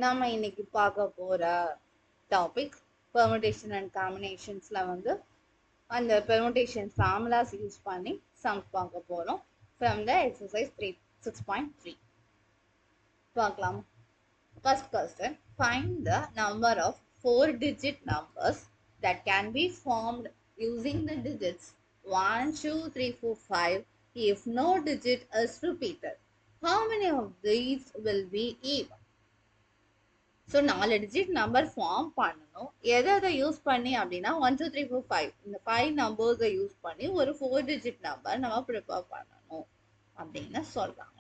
நாம இன்னைக்கு பார்க்க போற டாபிக் பெர்முடேஷன் அண்ட் காம்பினேஷன்ஸ்ல வந்து அந்த பெர்முடேஷன் ஃபார்முலாஸ் யூஸ் பண்ணி சம்ஸ் பார்க்க போறோம் ஃப்ரம் த எக்ஸசைஸ் 6.3 பார்க்கலாம். First question, find the number of 4-digit numbers that can be formed using the digits 1, 2, 3, 4, 5 if no digit is repeated. How many of these will be even? So 4 digit number form பண்ணணும். எதை use பண்ணி அப்படின்னா 1 2 3 4 5 இந்த 5 நம்பர்ஸை use பண்ணி ஒரு 4 digit number நம்ம prepare பண்ணணும் அப்படின்னு சொல்றாங்க.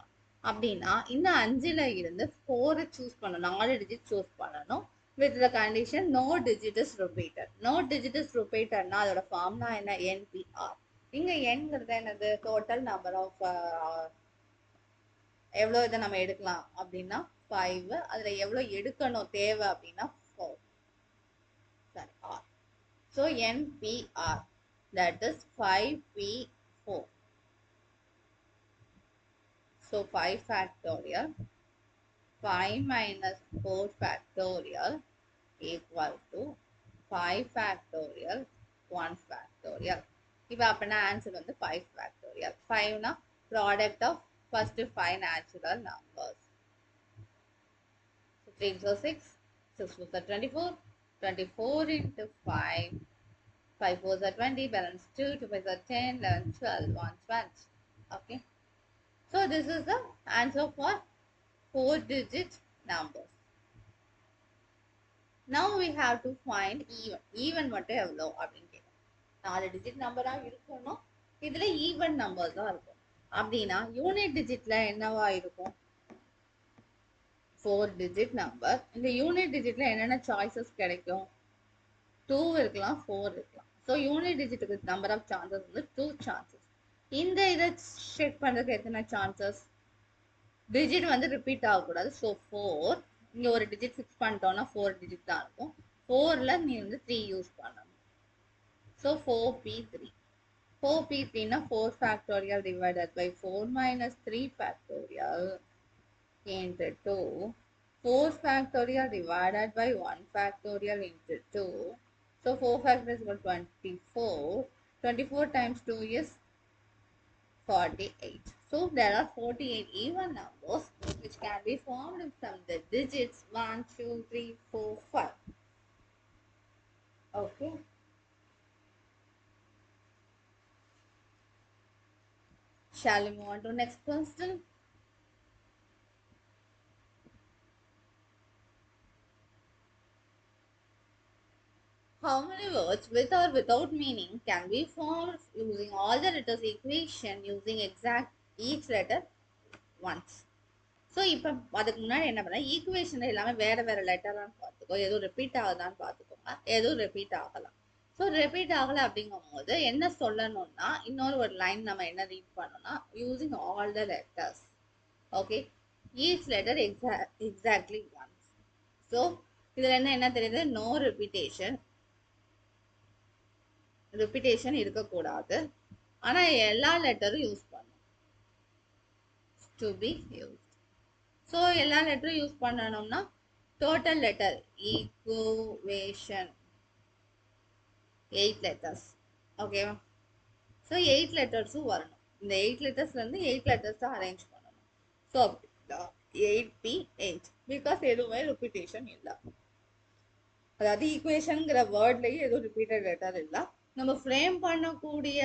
அப்படின்னா இந்த 5ல் இருந்து 4 சூஸ் பண்ணணும், 4 டிஜிட் சூஸ் பண்ணணும். With the condition no digit is repeated. No digit is ரிப்பீட்டட்னா அதோட ஃபார்ம்னா என்ன? என்பிஆர். இங்க என்கிறது என்னது? டோட்டல் நம்பர் ஆஃப் எவ்வளோ இதை நம்ம எடுக்கலாம் அப்படின்னா 5. அதுல எவ்வளவு எடுக்கணும் தேவை அப்படின்னா 4. சரி, R. So NPR, that is 5P4. So 5 factorial 5 minus 4 factorial equal to 5 factorial 1 factorial. இப்போ அப்படின்னா ஆன்சர் வந்து 5 factorial. 5னா product of first 5 natural numbers. 3 4 6, 6 4 are 24, 24 into 5, 5 4 are 20, balance 2, 2 5 are 10, 11, 12, 1 20. Okay. So this is the answer for 4-digit numbers. Now we have to find even. Even மட்டும் எவ்வளோ அப்படின்னு கேட்கும். 4 digit நம்பரா இருக்கணும், இதுல ஈவன் நம்பர்ஸா இருக்கும். அப்படின்னா யூனிட் டிஜிட்ல என்னவா இருக்கும்? 4 digit number. இந்த யூனிட் டிஜிட்ல என்னென்ன சாய்ஸஸ் கிடைக்கும்? 2 இருக்கலாம், 4 இருக்கலாம். ஸோ யூனிட் டிஜிட்டுக்கு நம்பர் ஆஃப் சான்சஸ் வந்து 2 சான்சஸ். இந்த இதை செக் பண்றதுக்கு எத்தனை சான்சஸ்? டிஜிட் வந்து ரிப்பீட் ஆகக்கூடாது. ஸோ 4. இங்க ஒரு டிஜிட் ஃபிக்ஸ் பண்ணிட்டோம்னா 4 டிஜிட் தான் இருக்கும். 4ல நீ வந்து 3 யூஸ் பண்ணணும். So 4p3. 4p3னா 4 factorial divided by 4 minus 3 factorial into 2. 4 factorial divided by 1 factorial into 2. So 4 factorial is equal to 24. 24 times 2 is 48. So there are 48 even numbers which can be formed from the digits 1, 2, 3, 4, 5. Okay. Shall we move on to next question? How many words with or without meaning can be formed using all the letters equation using exact each letter once? So இப்போ அதுக்கு முன்னாடி என்ன பண்ண, equation எல்லாமே வேற வேற லெட்டரான்னு பார்த்துக்கோ. எதுவும் ரிப்பீட் ஆகுதான்னு பார்த்துக்கோங்க. எதுவும் ரிப்பீட் ஆகலாம். ஸோ ரிப்பீட் ஆகலை அப்படிங்கும் போது என்ன சொல்லணும்னா, இன்னொரு ஒரு லைன் நம்ம என்ன ரீட் பண்ணோம்னா, using all the letters. Okay, each letter exactly once. So இதில் என்ன தெரியுது? No repetition. ரிப்பீட்டேஷன் இருக்கக்கூடாது. ஆனால் எல்லா லெட்டரும் யூஸ் பண்ணும். To be use. ஸோ எல்லா லெட்டரும் யூஸ் பண்ணணும்னா டோட்டல் லெட்டர் ஈக்குவேஷன் 8 letters. ஓகேவா? ஸோ 8 லெட்டர்ஸும் வரணும். இந்த 8 லெட்டர்ஸ்லேருந்து 8 லெட்டர்ஸ் தான் அரேஞ்ச் பண்ணணும். ஸோ 8p8 பிகாஸ் எதுவுமே ரிப்பீட்டேஷன் இல்லை. அதாவது ஈக்குவேஷனுங்கிற வேர்ட்லேயும் எதுவும் ரிப்பீட்டட் லெட்டர் இல்லை. நம்ம ஃப்ரேம் பண்ணக்கூடிய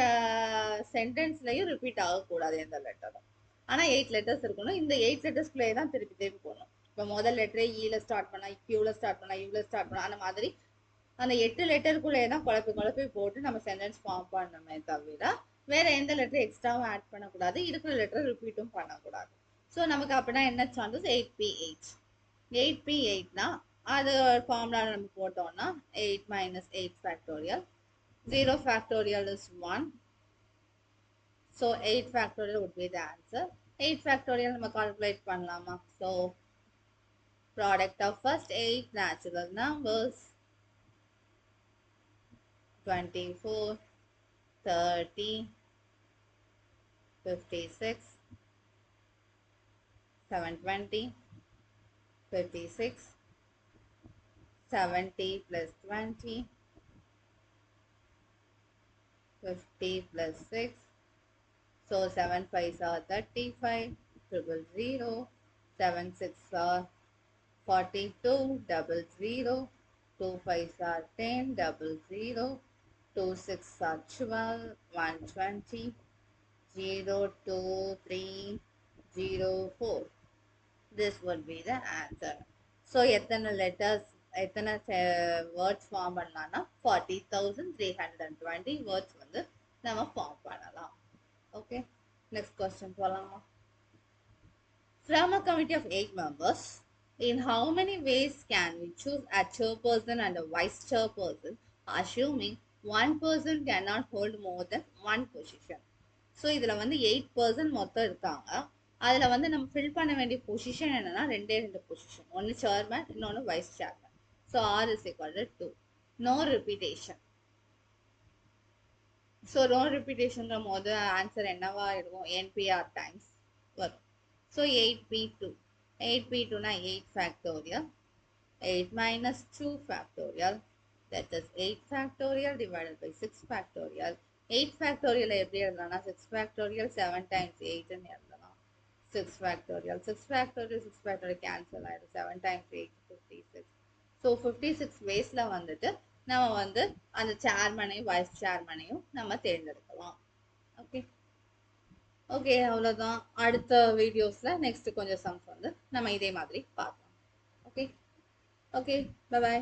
சென்டென்ஸ்லையும் ரிப்பீட் ஆகக்கூடாது எந்த லெட்டரும். ஆனால் 8 லெட்டர்ஸ் இருக்கணும். இந்த 8 லெட்டர்ஸ்குள்ளேயே தான் திருப்பி திருப்பி போகணும். இப்போ முதல் லெட்டரே ஈல ஸ்டார்ட் பண்ணா, கியூல ஸ்டார்ட் பண்ணா, யூல ஸ்டார்ட் பண்ணா, அந்த மாதிரி அந்த 8 லெட்டருக்குள்ளேயே தான் குழப்பி போட்டு நம்ம சென்டென்ஸ் ஃபார்ம் பண்ணணுமே தவிர வேற எந்த லெட்டர் எக்ஸ்ட்ராவும் ஆட் பண்ணக்கூடாது, இருக்கிற லெட்டர் ரிப்பீட்டும் பண்ணக்கூடாது. ஸோ நமக்கு அப்படின்னா என்ன சான்சஸ்? 8p8. 8p8னா அது ஃபார்முலா நம்ம போட்டோம்னா 8 minus 8 factorial. 0 factorial is 1. So 8 factorial would be the answer. 8 factorial நம்ம calculate பண்ணலாமா? So product of first 8 natural numbers 24, 30, 56, 720, 56, 70 plus 20, 50 plus 6. So 7 5s are 35, 000, 7 6 are 42, 00, 2 5s are 10, 00, 2 6 are 12, 120, 0 2 3 0 4. This would be the answer. So எத்தனை letters எத்தனை words form பண்ணலாம்னா 40,320 words வந்து நம்ம form பண்ணலாம். Okay, next question போகலாமா? From a committee of 8 members, in how many ways can we choose a chairperson and a vice chairperson, assuming one person cannot hold more than one position? So இதில் வந்து 8% மொத்தம் இருக்காங்க. அதில் வந்து நம்ம fill பண்ண வேண்டிய பொசிஷன் என்னன்னா ரெண்டு பொசிஷன், ஒன்று சேர்மேன், இன்னொன்று vice chairman. So R is equal to 2. No repetition. So no ரிப்பீட்டேஷன்ற போது ஆன்சர் என்னவா இருக்கும்? NPR டைம்ஸ் வரும். So 8P2. 8P2னா 8 factorial. 8 minus 2 factorial. That is 8 factorial divided by 6 factorial. 8 factorial எப்படி எழுதலாம்னா 6 factorial 7 times 8 ன்னு எழுதலாம். 6 factorial 6 factorial 6 factorial cancel ஆயிடும். 7 times 8 56. ஸோ 56 waysல வந்துட்டு நம்ம வந்து அந்த சேர்மனையும் வைஸ் சேர்மனையும் நம்ம தேர்ந்தெடுக்கலாம். ஓகே ஓகே, அவ்வளோதான். அடுத்த வீடியோஸில் நெக்ஸ்ட் கொஞ்சம் சம்ஸ் வந்து நம்ம இதே மாதிரி பார்க்கலாம். Okay okay, bye bye.